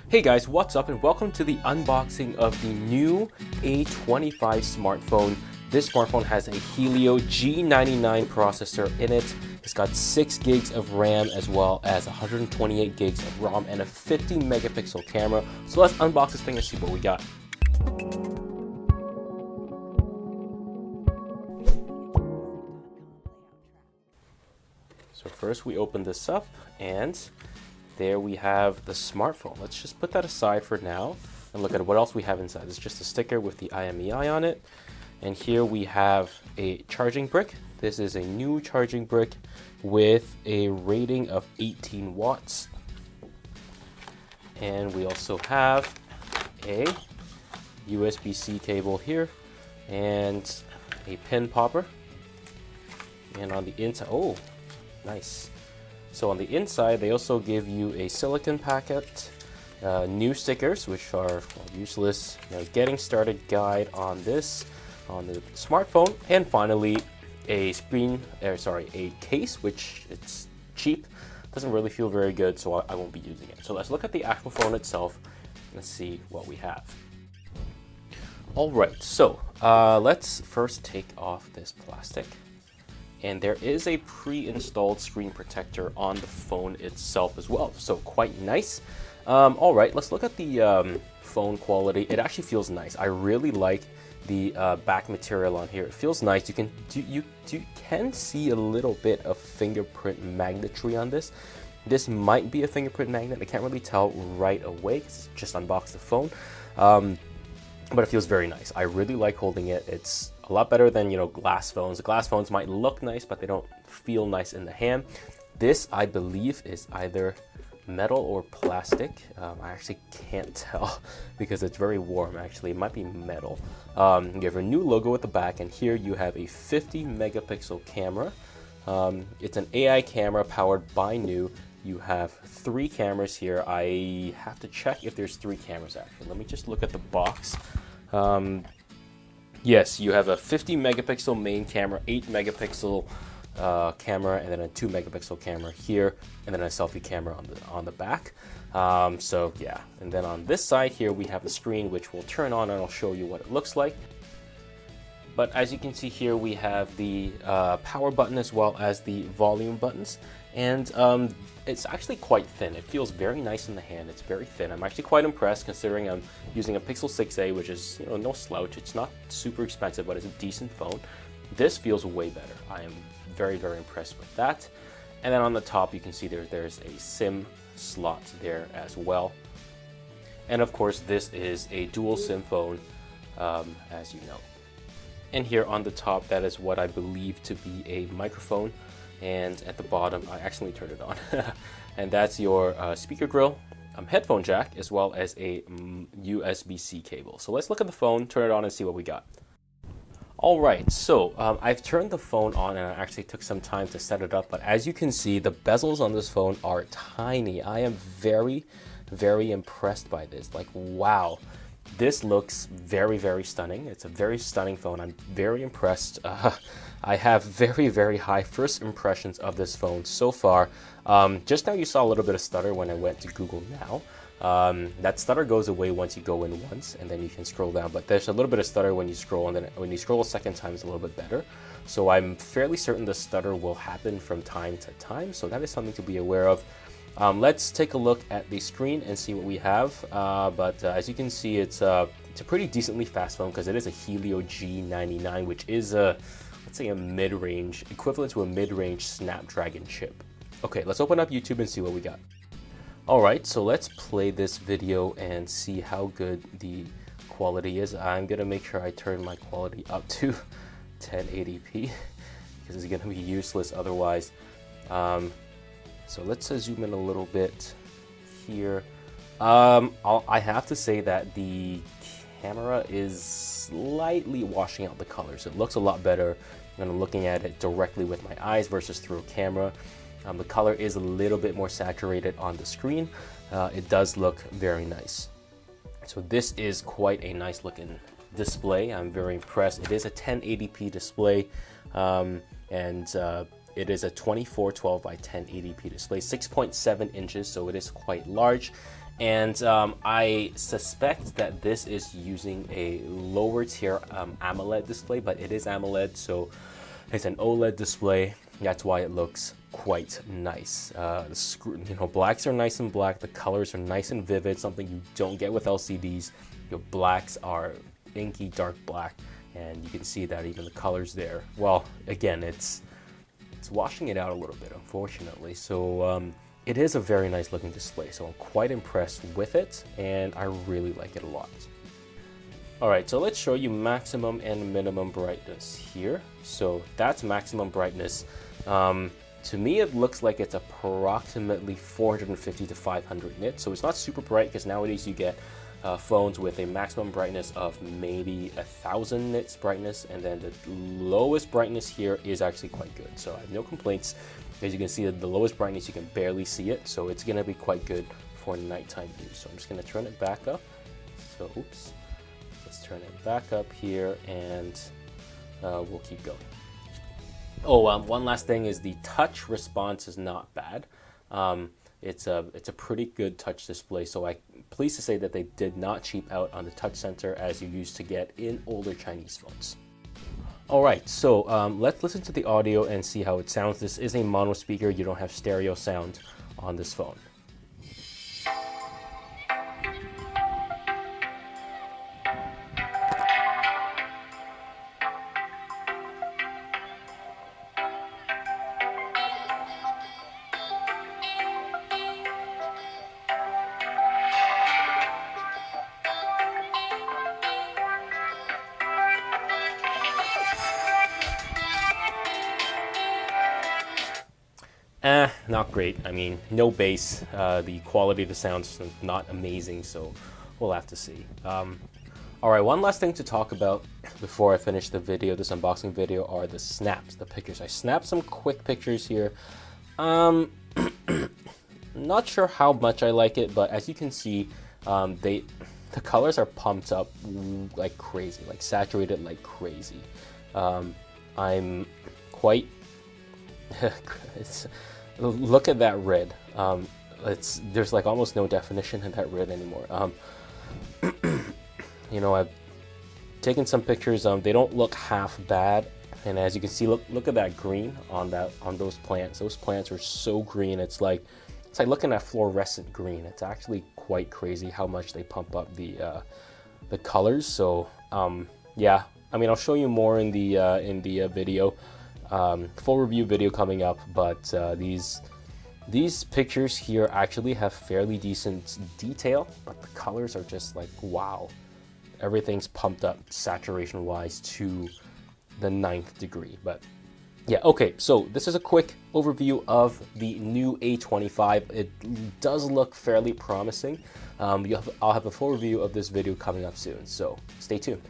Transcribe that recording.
Hey guys, what's up and welcome to the unboxing of the Nuu A25 smartphone. This smartphone has a Helio G99 processor in it. It's got 6 gigs of RAM as well as 128 gigs of ROM and a 50 megapixel camera. So let's unbox this thing and see what we got. So first we open this up and there we have the smartphone. Let's just put that aside for now and look at what else we have inside. It's just a sticker with the IMEI on it. And here we have a charging brick. This is a new charging brick with a rating of 18 watts. And we also have a USB-C cable here and a pin popper. And on the inside, oh, nice. So on the inside, they also give you a silicone packet, new stickers, which are useless, getting started guide on this, on the smartphone, and finally a a case, which it's cheap, doesn't really feel very good, so I won't be using it. So let's look at the actual phone itself and see what we have. All right, so let's first take off this plastic. And there is a pre-installed screen protector on the phone itself as well, so quite nice. All right, let's look at the phone quality. It actually feels nice. I really like the back material on here. It feels nice. You can see a little bit of fingerprint magnetry on this. This might be a fingerprint magnet. I can't really tell right away because just unboxed the phone. But it feels very nice. I really like holding it. It's a lot better than, glass phones. The glass phones might look nice, but they don't feel nice in the hand. This, I believe, is either metal or plastic. I actually can't tell because it's very warm, actually. It might be metal. You have a new logo at the back, and here you have a 50 megapixel camera. It's an AI camera powered by Nuu. You have 3 cameras here. I have to check if there's 3 cameras actually. Let me just look at the box. Yes, you have a 50 megapixel main camera, 8 megapixel camera, and then a 2 megapixel camera here, and then a selfie camera on the back. So yeah, and then on this side here we have the screen, which will turn on and I'll show you what it looks like. But as you can see here, we have the power button as well as the volume buttons. And it's actually quite thin. It feels very nice in the hand. It's very thin. I'm actually quite impressed considering I'm using a Pixel 6a, which is no slouch. It's not super expensive, but it's a decent phone. This feels way better. I am very, very impressed with that. And then on the top, you can see there's a SIM slot there as well. And of course, this is a dual SIM phone, as you know. And here on the top, that is what I believe to be a microphone. And at the bottom, I accidentally turned it on. And that's your speaker grill, headphone jack, as well as a USB-C cable. So let's look at the phone, turn it on, and see what we got. All right, so I've turned the phone on, and I actually took some time to set it up. But as you can see, the bezels on this phone are tiny. I am very, very impressed by this. Like, wow. This looks very, very stunning. It's a very stunning phone. I'm very impressed. I have very, very high first impressions of this phone so far. Just now you saw a little bit of stutter when I went to Google Now. That stutter goes away once you go in once, and then you can scroll down. But there's a little bit of stutter when you scroll, and then when you scroll a second time, it's a little bit better. So I'm fairly certain the stutter will happen from time to time. So that is something to be aware of. Let's take a look at the screen and see what we have. But as you can see, it's a pretty decently fast phone because it is a Helio G99, which is let's say a mid-range, equivalent to a mid-range Snapdragon chip. Okay, let's open up YouTube and see what we got. All right, so let's play this video and see how good the quality is. I'm gonna make sure I turn my quality up to 1080p because it's gonna be useless otherwise. So let's zoom in a little bit here. I have to say that the camera is slightly washing out the colors. It looks a lot better when I'm looking at it directly with my eyes versus through a camera. The color is a little bit more saturated on the screen. It does look very nice. So this is quite a nice looking display. I'm very impressed. It is a 1080p display, and it is a 2412 by 1080p display, 6.7 inches, so it is quite large. And I suspect that this is using a lower tier AMOLED display, but it is AMOLED, so it's an OLED display. That's why it looks quite nice. Blacks are nice and black. The colors are nice and vivid, something you don't get with LCDs. Your blacks are inky dark black, and you can see that even the colors there. Well, again, it's washing it out a little bit, unfortunately. So it is a very nice looking display, so I'm quite impressed with it, and I really like it a lot. Alright, so let's show you maximum and minimum brightness here. So that's maximum brightness. To me, it looks like it's approximately 450 to 500 nits, so it's not super bright, because nowadays you get phones with a maximum brightness of maybe 1000 nits brightness, and then the lowest brightness here is actually quite good. So I have no complaints. As you can see, the lowest brightness, you can barely see it, so it's going to be quite good for nighttime use. So I'm just going to turn it back up. So oops, let's turn it back up here, and we'll keep going. Oh, one last thing is the touch response is not bad. It's a pretty good touch display, so I'm pleased to say that they did not cheap out on the touch sensor as you used to get in older Chinese phones. Alright, so let's listen to the audio and see how it sounds. This is a mono speaker, you don't have stereo sound on this phone. Not great. I mean, no bass. The quality of the sound's not amazing, so we'll have to see. Alright, one last thing to talk about before I finish the video, this unboxing video, are the snaps, the pictures. I snapped some quick pictures here. Not sure how much I like it, but as you can see, the colors are pumped up like crazy, like saturated like crazy. I'm quite... Look at that red. There's like almost no definition in that red anymore. You know, I've taken some pictures. They don't look half bad, and as you can see, look at that green on those plants. Those plants are so green. It's like looking at fluorescent green. It's actually quite crazy how much they pump up the colors. So yeah, I mean, I'll show you more in the video. Full review video coming up, but these pictures here actually have fairly decent detail, but the colors are just like, wow. Everything's pumped up saturation wise to the 9th degree. But yeah, okay, so this is a quick overview of the Nuu A25. It does look fairly promising. I'll have a full review of this video coming up soon, so stay tuned.